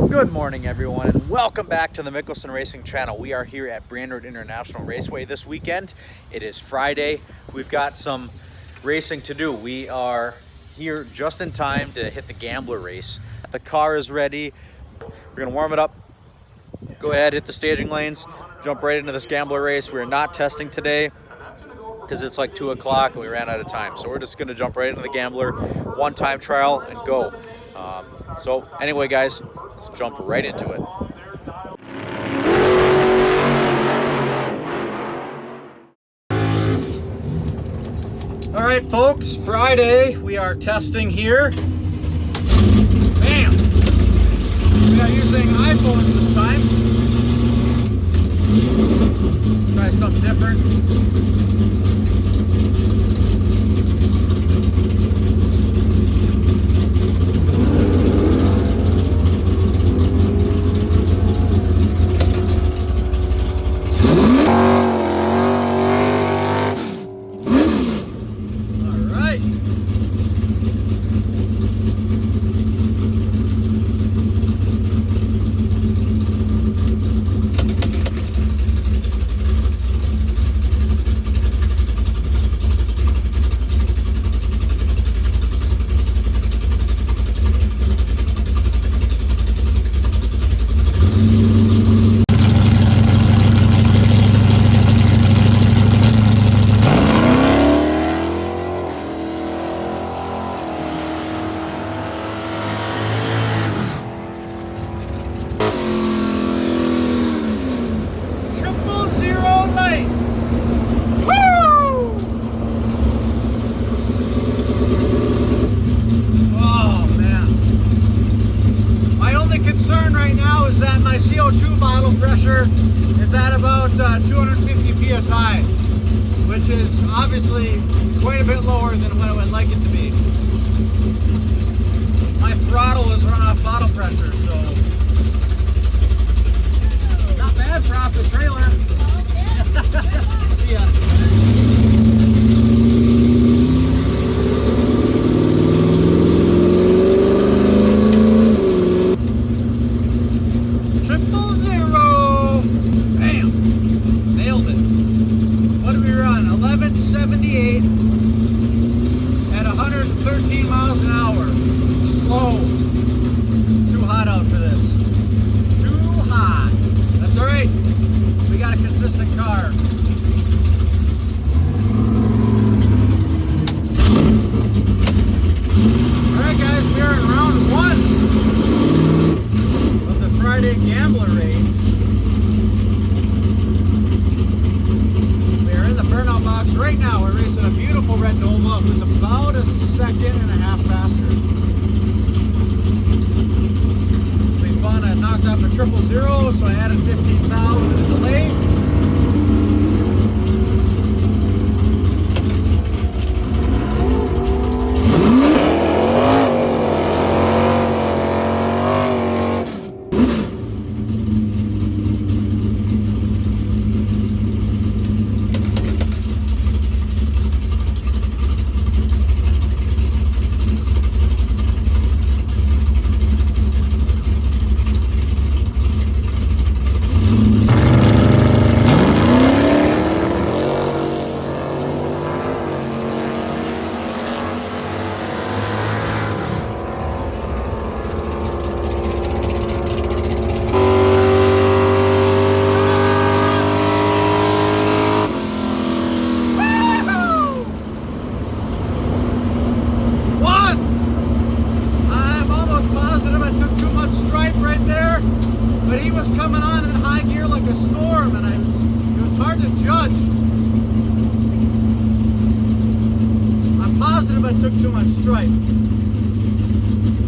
Good morning, everyone, and welcome back to the Mickelson Racing channel. We are here at Brandard International Raceway this weekend. It is Friday. We've got some racing to do. We are here just in time to hit the Gambler race. The car is ready. We're gonna warm it up, go ahead, hit the staging lanes, jump right into this Gambler race. We're not testing today because it's like 2 o'clock and we ran out of time. So we're just gonna jump right into the Gambler, one-time trial and go. So anyway, guys, let's jump right into it. All right, folks, Friday, we are testing here. Bam! We are using iPhones this time. Try something different. CO2 bottle pressure is at about 250 psi, which is obviously quite a bit lower than what I would like it to be. My throttle is run off bottle pressure, so not bad for off the trailer. See ya. At 113 miles an hour. Slow. Too hot out for this. Too hot. That's alright. We got a consistent car. Alright guys, we are in round 1 of the Friday Gambler race. Burnout box right now. We're racing a beautiful red Nova who's about a second and a half faster. It's been fun. I knocked off a 000, so I added 15 thou with a delay. But he was coming on in high gear like a storm, and it was hard to judge. I'm positive I took too much stripe.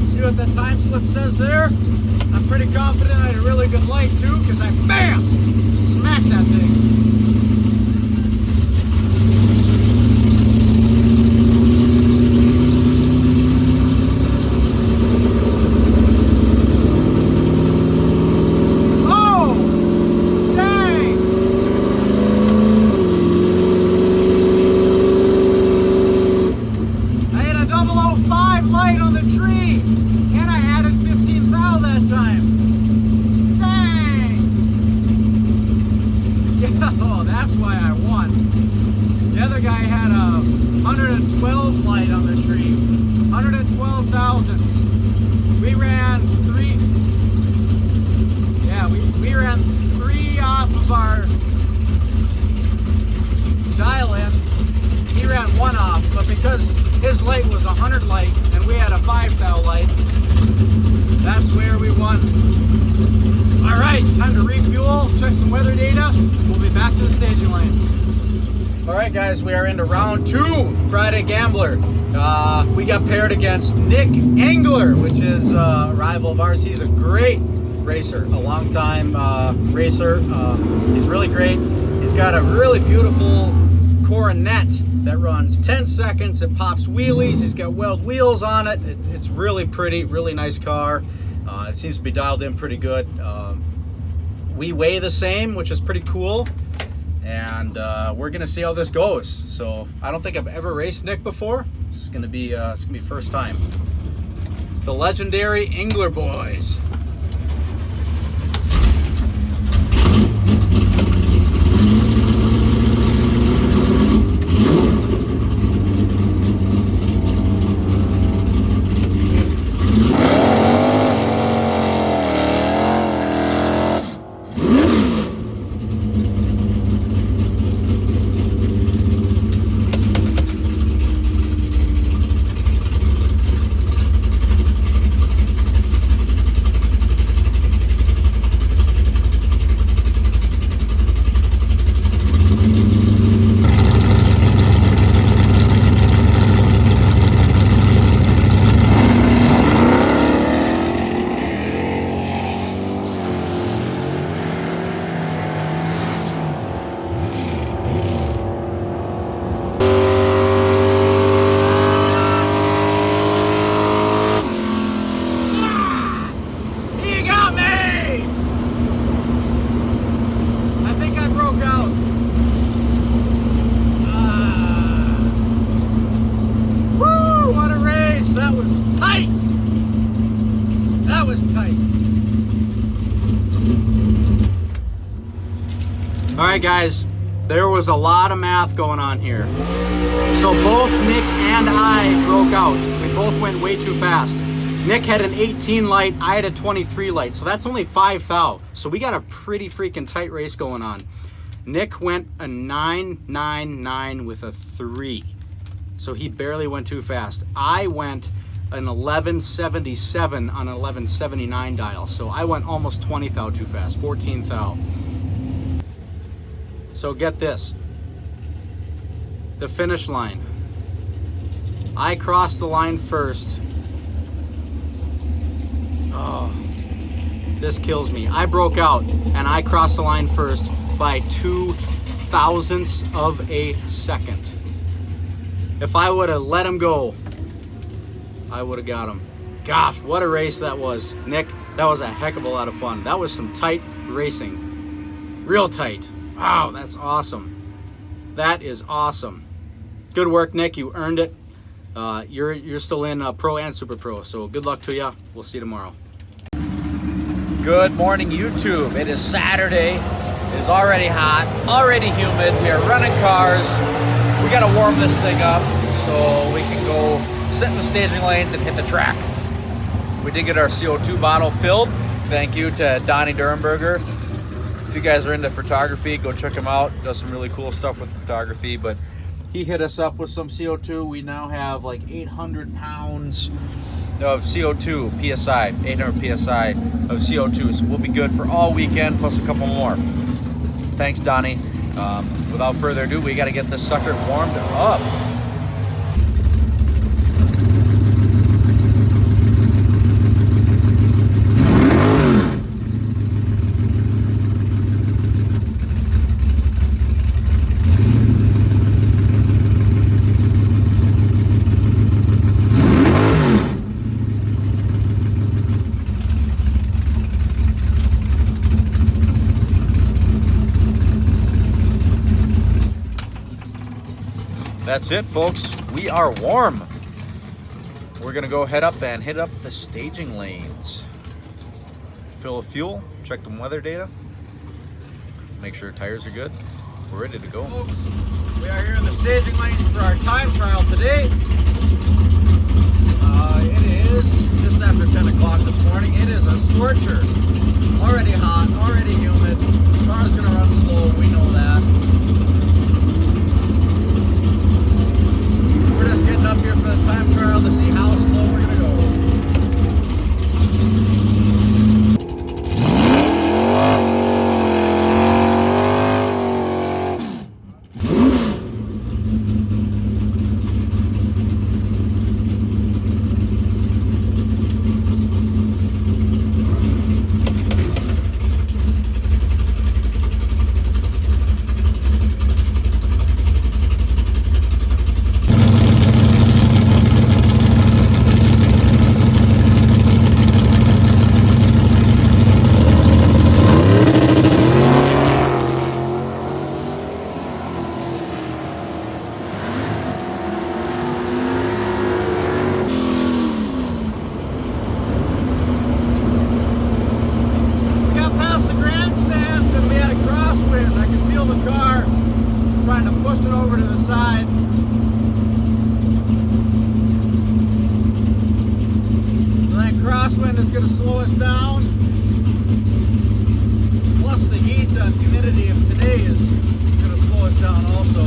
See what that time slip says there? I'm pretty confident I had a really good light too, because I BAM! Smacked that thing. light on the tree, and I added 15 one off, but because his light was 100 light and we had a 5 thou light, that's where we won. All right, time to refuel, check some weather data. We'll be back to the staging lanes. All right, guys, we are into round 2, Friday Gambler. We got paired against Nick Engler, which is a rival of ours. He's a great racer, a long-time racer. He's really great. He's got a really beautiful coronet that runs 10 seconds. It pops wheelies. He's got weld wheels on it. It's really pretty, really nice car. It seems to be dialed in pretty good. We weigh the same, which is pretty cool. And we're gonna see how this goes. So I don't think I've ever raced Nick before. It's gonna be first time. The legendary Engler boys. All right, guys, there was a lot of math going on here. So both Nick and I broke out. We both went way too fast. Nick had an 18 light, I had a 23 light, so that's only 5 thou. So we got a pretty freaking tight race going on. Nick went a 999 with a 3. So he barely went too fast. I went an 1177 on an 1179 dial. So I went almost 20 thou too fast, 14 thou. So get this, the finish line. I crossed the line first. Oh, this kills me. I broke out and I crossed the line first by 2 thousandths of a second. If I would have let him go, I would have got him. Gosh, what a race that was. Nick, that was a heck of a lot of fun. That was some tight racing, real tight. Wow, that's awesome. That is awesome. Good work, Nick. You earned it. You're still in Pro and Super Pro, so good luck to you. We'll see you tomorrow. Good morning, YouTube. It is Saturday. It is already hot, already humid. We are running cars. We got to warm this thing up so we can go sit in the staging lanes and hit the track. We did get our CO2 bottle filled. Thank you to Donnie Durenberger. If you guys are into photography, go check him out. Does some really cool stuff with photography, but he hit us up with some CO2. We now have like 800 pounds of CO2 PSI, 800 PSI of CO2. So we'll be good for all weekend plus a couple more. Thanks, Donnie. Without further ado, we got to get this sucker warmed up. That's it, folks. We are warm. We're gonna go head up and hit up the staging lanes. Fill a fuel, check the weather data, make sure tires are good. We're ready to go. Folks, we are here in the staging lanes for our time trial today. It is just after 10 o'clock this morning. It is a scorcher. Already hot, already humid. Car's gonna run slow, we know that. crosswind is going to slow us down. Plus the heat and humidity of today is going to slow us down also.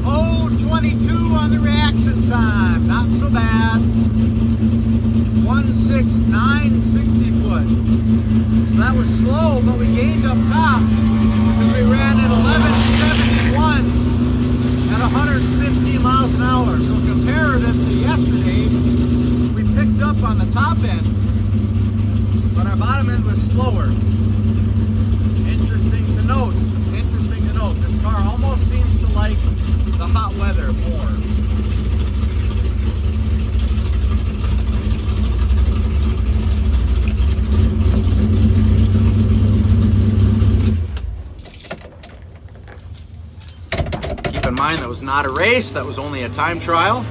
Oh, 22 on the reaction time. Not so bad. 169, 60 foot. So that was slow, but we gained up top because we ran at 1171 at 115 miles an hour. So comparative to yesterday, we picked up on the top end, but our bottom end was slower. Interesting to note. Interesting to note. This car almost seems to like the hot weather more. Keep in mind that was not a race, that was only a time trial.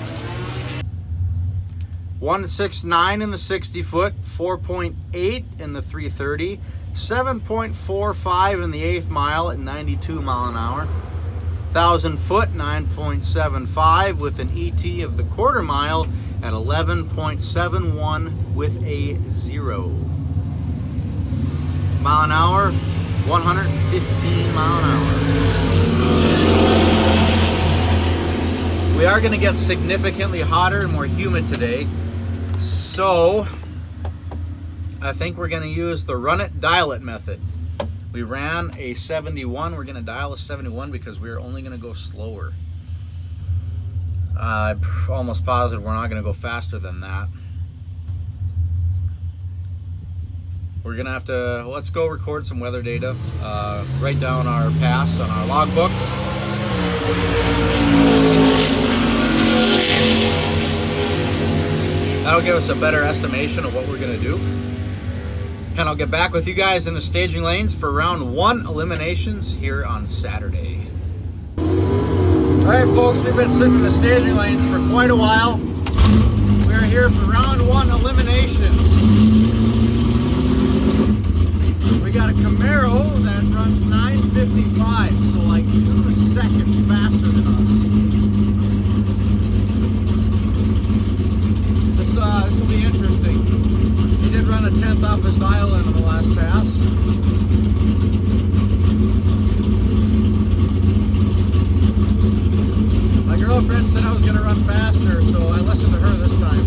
169 in the 60 foot, 4.8 in the 330, 7.45 in the 8th mile at 92 mile an hour. 1,000 foot, 9.75 with an ET of the quarter mile at 11.71 with a 0. Mile an hour, 115 mile an hour. We are going to get significantly hotter and more humid today. So I think we're going to use the run it, dial it method. We ran a 71. We're going to dial a 71 because we're only going to go slower. I'm almost positive we're not going to go faster than that. We're going to have to, let's go record some weather data. Write down our pass on our logbook. That'll give us a better estimation of what we're going to do. And I'll get back with you guys in the staging lanes for round 1 eliminations here on Saturday. All right, folks, we've been sitting in the staging lanes for quite a while. We're here for round 1 eliminations. We got a Camaro that runs 955, so like 2 seconds faster than us. This will be interesting. He did run a 10th off his dial in on the last pass. My girlfriend said I was going to run faster, so I listened to her this time.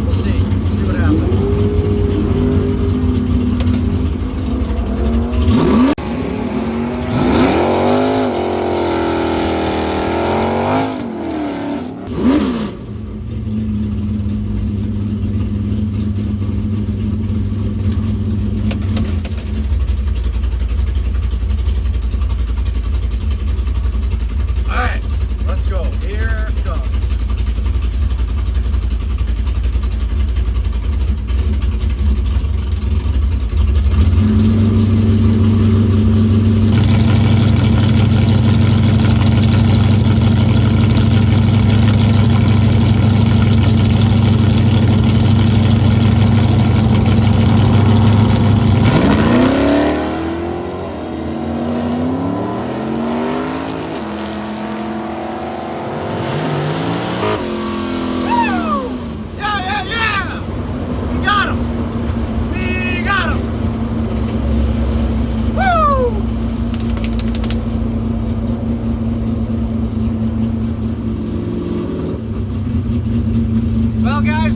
We'll see. We'll see what happens.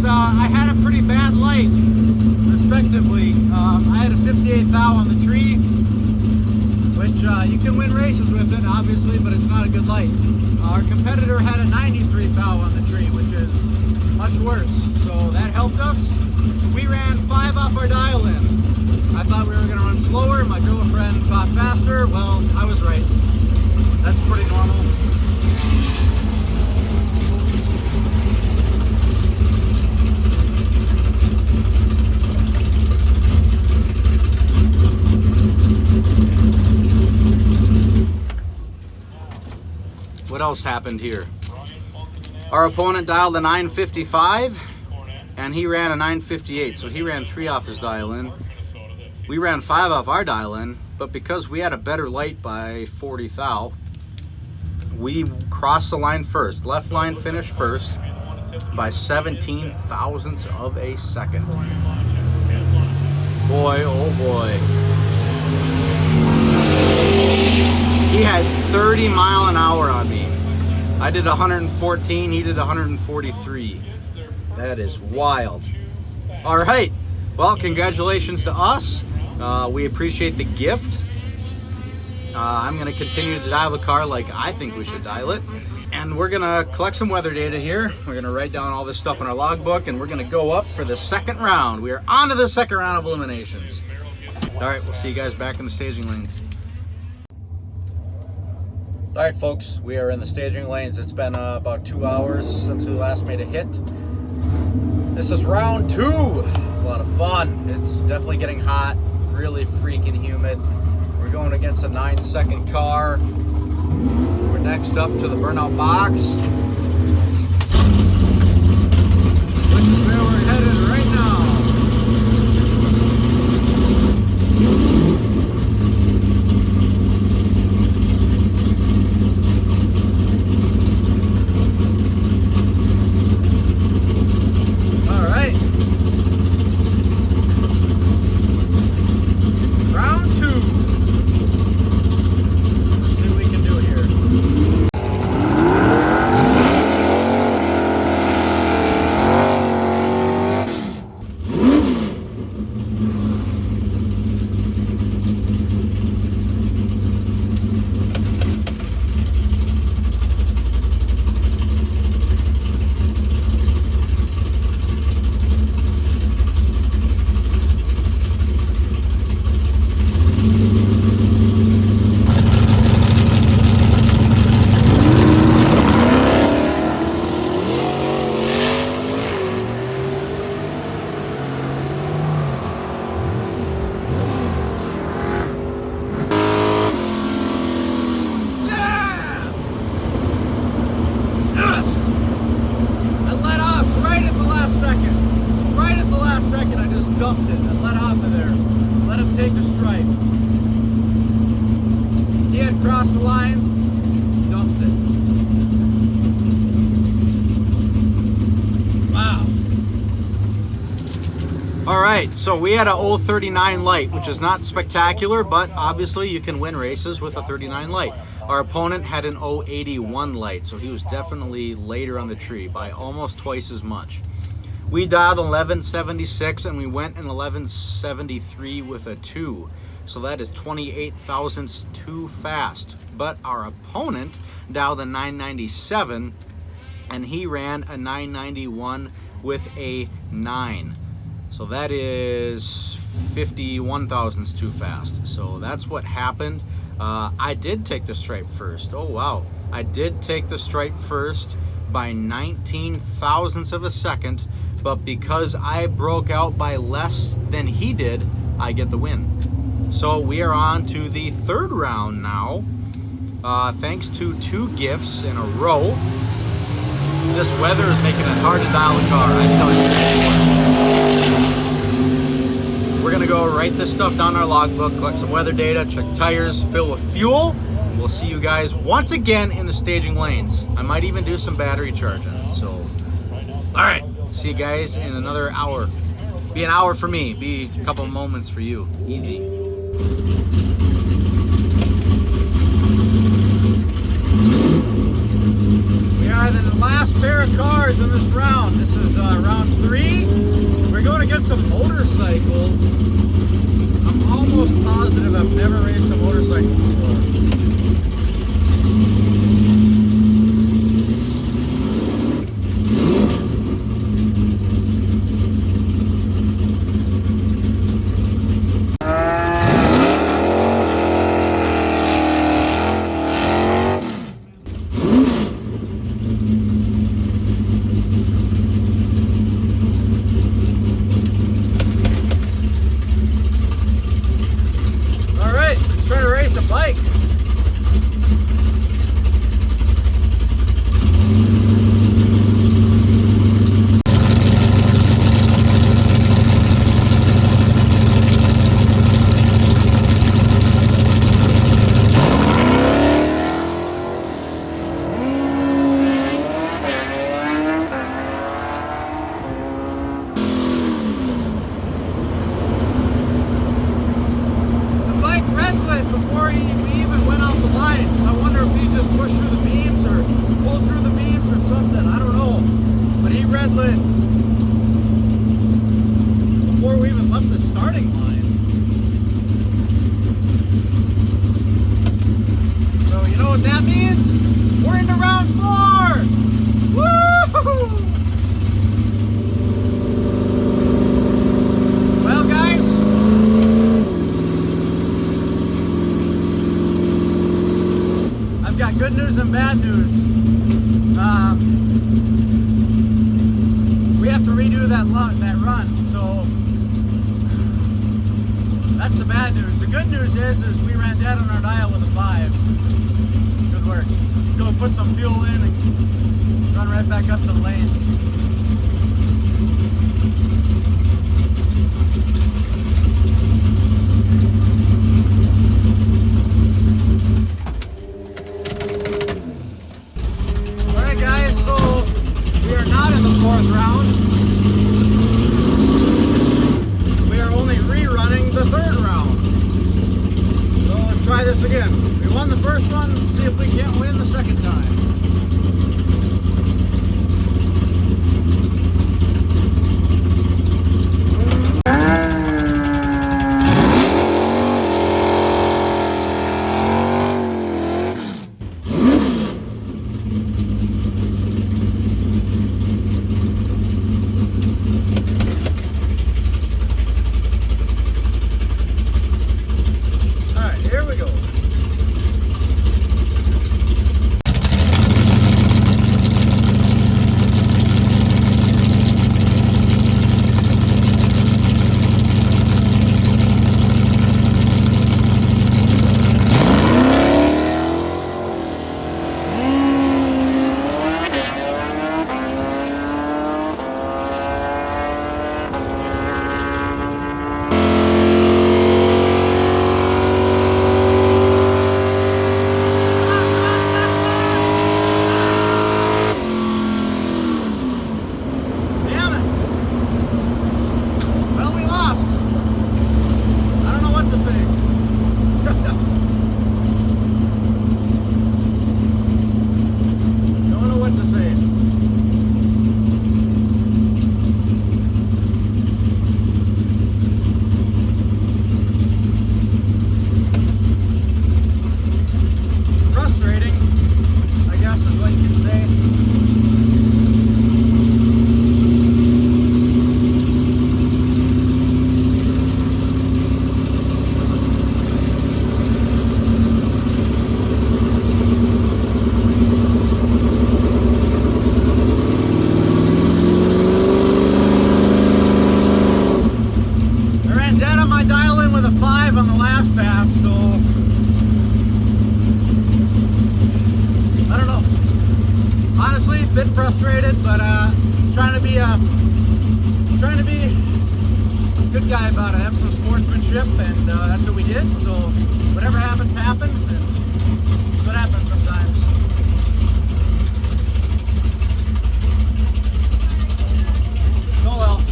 I had a pretty bad light, respectively. I had a 58 thou on the tree, which you can win races with it, obviously, but it's not a good light. Our competitor had a 93 thou on the tree, which is much worse, so that helped us. We ran 5 off our dial-in. I thought we were going to run slower. My girlfriend thought faster. Well, I was right. That's pretty normal. What else happened here? Our opponent dialed a 955 and he ran a 958, so he ran 3 off his dial-in. We ran 5 off our dial-in, but because we had a better light by 40 thou, we crossed the line first. Left line finished first by 17 thousandths of a second. Boy, oh boy. He had 30 mile an hour on me. I did 114, he did 143. That is wild. All right, well, congratulations to us. We appreciate the gift. I'm gonna continue to dial the car like I think we should dial it. And we're gonna collect some weather data here. We're gonna write down all this stuff in our logbook, and we're gonna go up for the second round. We are on to the second round of eliminations. All right, we'll see you guys back in the staging lanes. All right, folks, we are in the staging lanes. It's been about 2 hours since we last made a hit. This is round 2. A lot of fun. It's definitely getting hot, really freaking humid. We're going against a 9-second car. We're next up to the burnout box, which is where we're headed right now. Dumped it and let off of there. Let him take the stripe. He had crossed the line, dumped it. Wow. All right, so we had a 039 light, which is not spectacular, but obviously you can win races with a 39 light. Our opponent had an 081 light, so he was definitely later on the tree by almost twice as much. We dialed 1176 and we went in 1173 with a 2. So that is 28 thousandths too fast. But our opponent dialed a 997 and he ran a 991 with a 9. So that is 51 thousandths too fast. So that's what happened. I did take the stripe first. Oh wow. I did take the stripe first by 19 thousandths of a second. But because I broke out by less than he did, I get the win. So we are on to the third round now. Thanks to 2 gifts in a row. This weather is making it hard to dial the car, I tell you. We're gonna go write this stuff down in our logbook, collect some weather data, check tires, fill with fuel. We'll see you guys once again in the staging lanes. I might even do some battery charging, so. All right. See you guys in another hour. Be an hour for me, be a couple of moments for you. Easy. We are the last pair of cars in this round. This is round 3. We're going against a motorcycle. I'm almost positive I've never raced a motorcycle before. Bike. bad lid before we even left the starting line. So you know what that means? We're into round 4! Woo! Well guys, I've got good news and bad news. We have to redo that run, so that's the bad news. The good news is we ran dead on our dial with a 5. Good work. Let's go put some fuel in and run right back up to the lanes. Alright guys, so we are not in the 4th round. We are only rerunning the 3rd round. So let's try this again. We won the 1st one, let's see if we can't win the 2nd time. Bit frustrated, but trying to be a good guy about it. Have some sportsmanship, and that's what we did. So whatever happens, happens, and that's what happens sometimes. Oh well.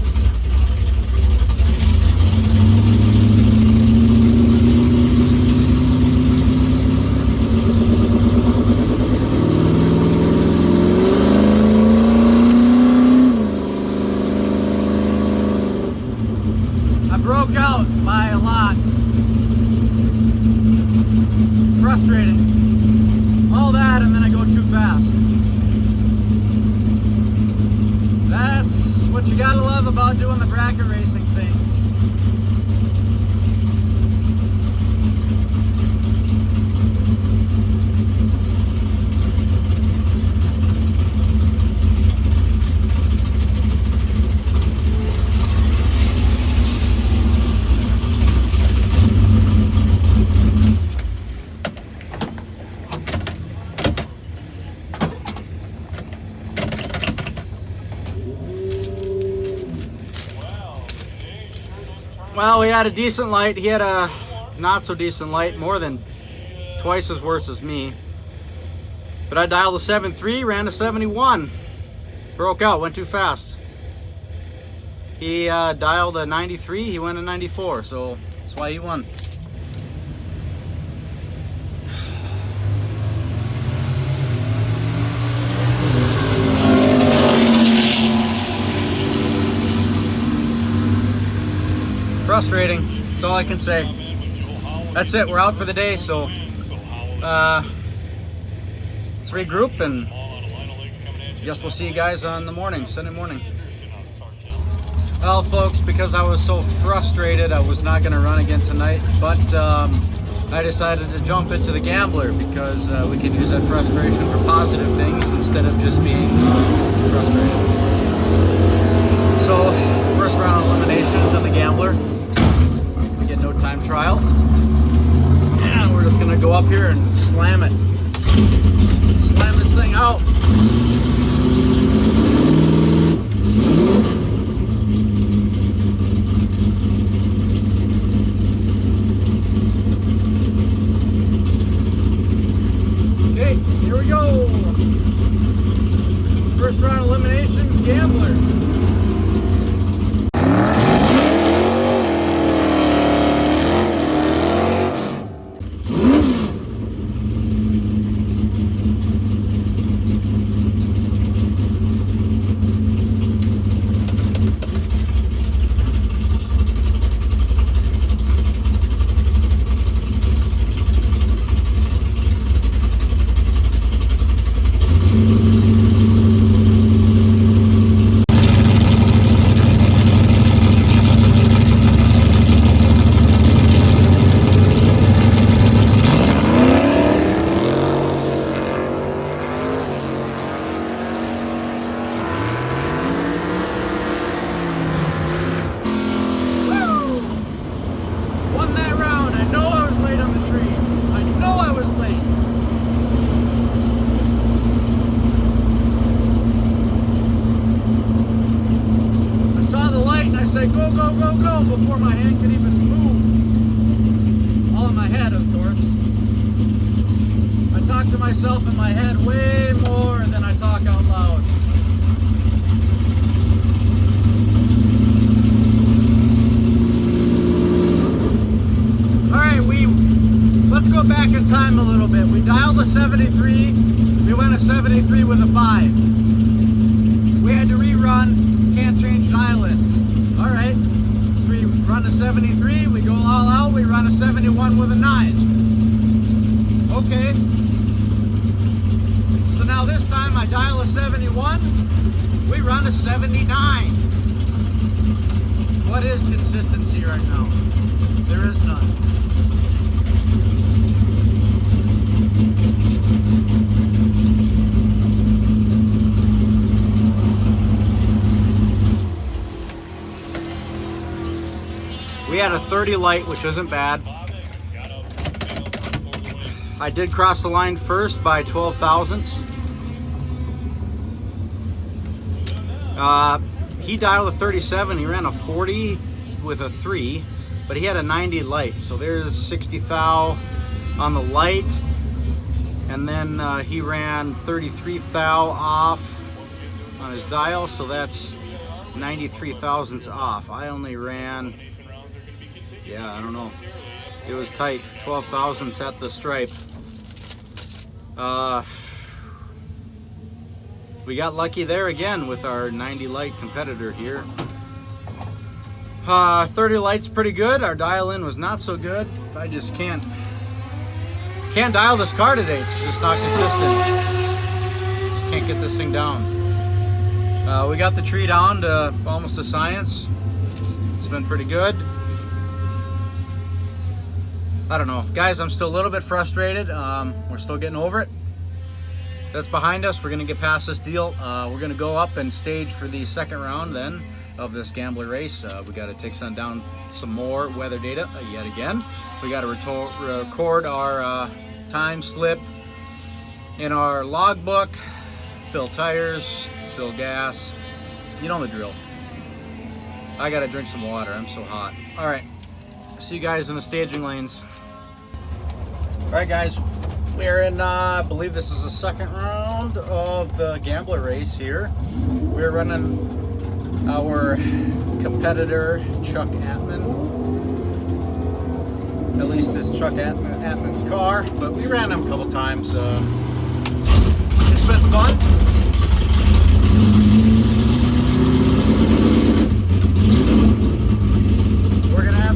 Broke out by a lot. Frustrating. All that, and then I go too fast. That's what you gotta love about doing the bracket racing thing. Well, we had a decent light. He had a not so decent light, more than twice as worse as me. But I dialed a 7.3, ran a 71. Broke out, went too fast. He dialed a 93, he went a 94, so that's why he won. frustrating. That's all I can say. That's it. We're out for the day, so let's regroup, and I guess we'll see you guys on the morning, Sunday morning. Well, folks, because I was so frustrated, I was not going to run again tonight, but I decided to jump into the Gambler because we can use that frustration for positive things instead of just being frustrated. So, first round of eliminations of the Gambler. We get no time trial. And we're just going to go up here and slam it. Slam this thing out. Okay, here we go. First round eliminations, Gambler. Go, go, go, go, before my hand could even move. All in my head, of course. I talk to myself in my head way more than I talk out loud. Alright, let's go back in time a little bit. We dialed a 73, we went a 73 with a 5. We had to rerun, can't change dial-ins. Alright, so we run a 73, we go all out, we run a 71 with a 9. Okay. So now this time I dial a 71, we run a 79. What is consistency right now? There is none. We had a 30 light, which isn't bad. I did cross the line first by 12 thousandths. He dialed a 37, he ran a 40 with a 3, but he had a 90 light, so there's 60 thou on the light, and then he ran 33 thou off on his dial, so that's 93 thousandths off. I only ran, yeah, I don't know. It was tight, 12 thousandths at the stripe. We got lucky there again with our 90 light competitor here. 30 light's pretty good. Our dial in was not so good. I just can't dial this car today. It's just not consistent. Just can't get this thing down. We got the tree down to almost a science. It's been pretty good. I don't know. Guys, I'm still a little bit frustrated. We're still getting over it. That's behind us. We're going to get past this deal. We're going to go up and stage for the second round then of this Gambler race. We got to take down some more weather data yet again. We got to record our time slip in our logbook, fill tires, fill gas. You know the drill. I got to drink some water. I'm so hot. All right. See you guys in the staging lanes. All right, guys, we're in, I believe this is the second round of the Gambler race here. We're running our competitor, Chuck Atman. At least it's Chuck Atman's car, but we ran him a couple times. It's been fun. We're gonna have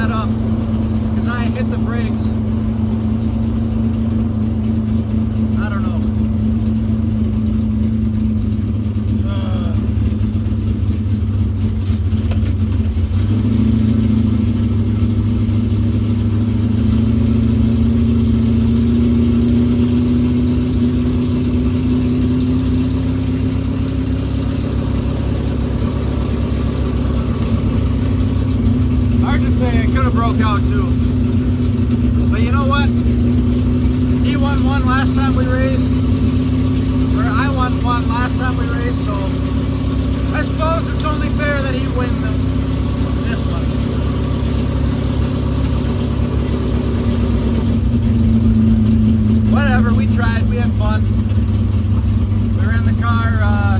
that up because I hit the brakes. I don't know. Broke out too, but you know what? He won one last time we raced, or I won one last time we raced, so I suppose it's only fair that he win this one. Whatever, we tried, we had fun. We were in the car, I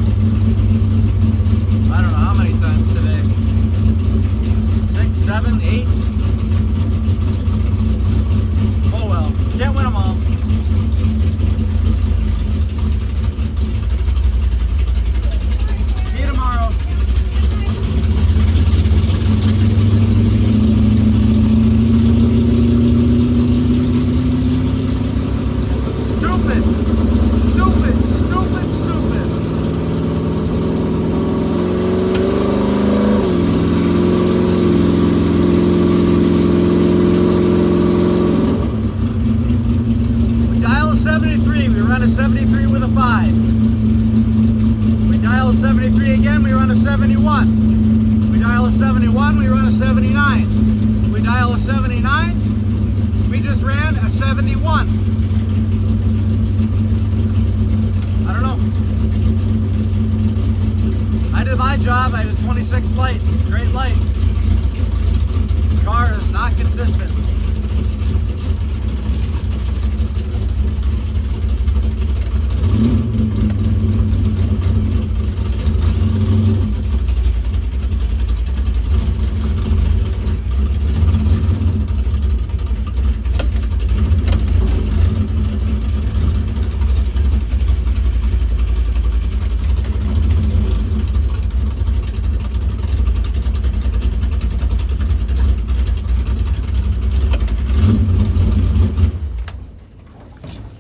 don't know how many times today. 6, 7, 8. Oh well, can't win them all. See you tomorrow. Stupid, stupid, stupid, stupid. We run a 73 with a 5. We dial a 73 again, we run a 71. We dial a 71, we run a 79. We dial a 79, we just ran a 71. I don't know. I did my job, I did 26th light, great light. Car is not consistent.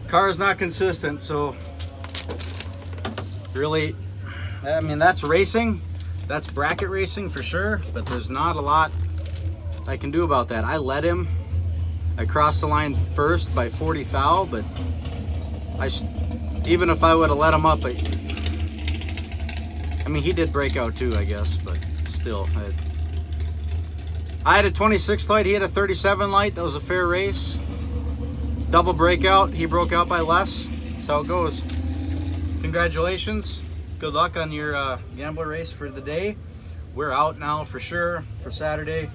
Car is not consistent, so really, I mean, that's racing, that's bracket racing for sure, but there's not a lot I can do about that. I led him, I crossed the line first by 40 thou, but even if I would have let him up, I mean, he did break out too, I guess, but still, I had a 26 light, he had a 37 light. That was a fair race. Double breakout, he broke out by less. That's how it goes. Congratulations. Good luck on your gambler race for the day. We're out now for sure for Saturday.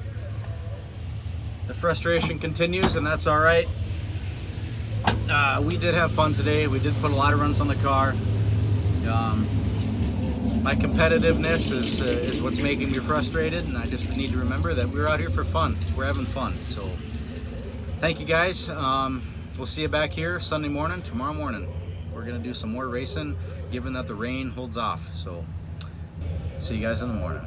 The frustration continues, and that's all right. We did have fun today. We did put a lot of runs on the car. My competitiveness is what's making me frustrated, and I just need to remember that we're out here for fun. We're having fun. So thank you guys. We'll see you back here Sunday morning, tomorrow morning. We're gonna do some more racing, given that the rain holds off. So see you guys in the morning.